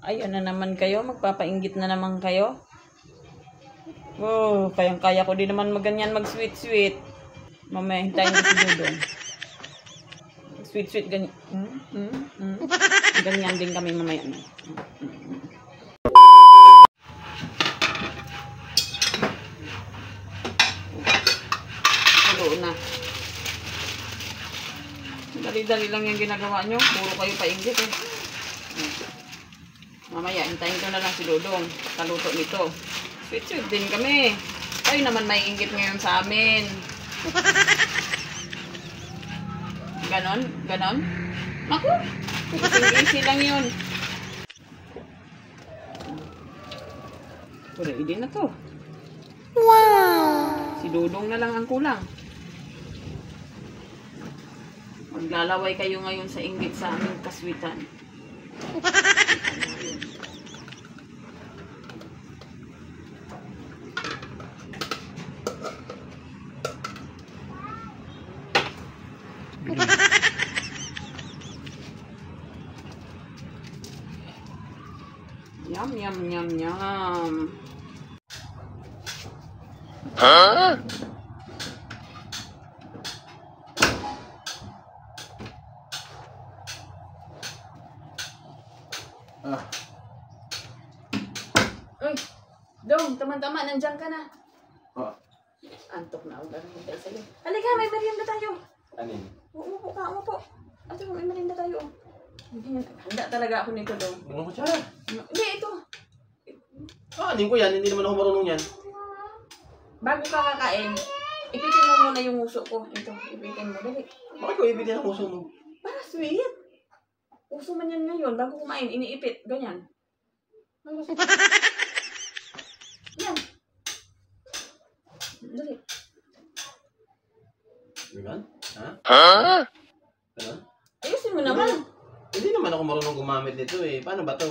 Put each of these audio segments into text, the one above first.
Ayan na naman kayo. Magpapainggit na naman kayo. Oh, kayang-kaya ko din naman maganyan mag-sweet-sweet. Mamaya hintayin ko si Dudong. Sweet-sweet ganyan. Ganyan din kami mamaya. Doon na. Dali-dali lang yung ginagawa nyo. Puro kayo painggit eh. Mamaya, hintayin ko na lang si Dudong. Kaluto nito. Sweet-sweet din kami. Kayo naman may inggit ngayon sa amin. Ganon? Ganon? Naku! Easy lang yun. Ready na to. Wow! Si Dudong na lang ang kulang. Maglalaway kayo ngayon sa inggit sa aming kaswitan. Yum, yum, yum, yum. Huh? Uy, Dong, tama-tama, nandiyan ka na. Oh. Antok na ako, gano'n tayo sa'yo. Halika, may merienda tayo. Anin? Umupo ka, umupo. Ate, may merienda tayo. Handa talaga ako nito, Dong. Ano ko siya? Hindi, ito. Anin ko yan, hindi naman ako marunong yan. Bago ka kakain, ipitin mo muna yung uso ko. Ito, ipitin mo. Dali. Bakit ko ibigyan ang uso mo? Para sweet. Uso man yan ngayon. Bago kumain, iniipit. Ganyan. Yan. Dali. Ganun? Ha? Huh? Ganun? Ayusin mo naman. Hindi naman ako marunong gumamit nito eh. Paano ba to?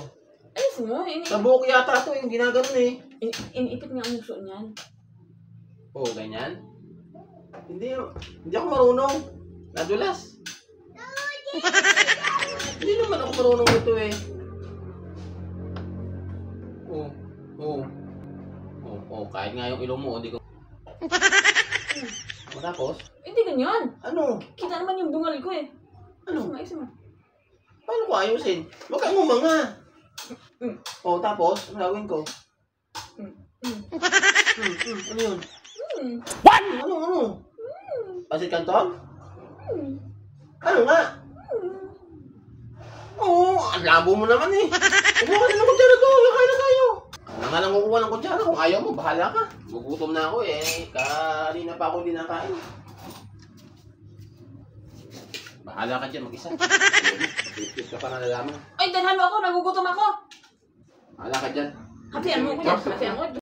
Ayusin mo. Sa buhok yata to yung ginaganon eh. Iniipit nga ang uso niyan. Oo, ganyan? Hindi ako marunong. Nadulas. Hindi naman ako marunong nito eh. Kahit nga yung ilong mo, hindi ko... Tapos? Hindi ganyan. Ano? Kita naman yung bungal ko eh. Ano? Ayusin mo. Paano ko ayusin? Huwag kang umanga. Tapos, ano gagawin ko? Ano yun? What? Ano? Pasit Canton? Ano nga? Ang labo mo naman eh. Kumuha ka na ng kutsara to. Kaya na tayo. Ano nga lang kukuha ng kutsara? Kung ayaw mo, bahala ka. Gugutom na ako eh. Kanina pa ako hindi nakain. Bahala ka dyan mag-isa. Pipis ka pa na nalaman. Ay, dalhan mo ako. Nagugutom ako. Bahala ka dyan. Hatian mo ko yan. Hatian mo.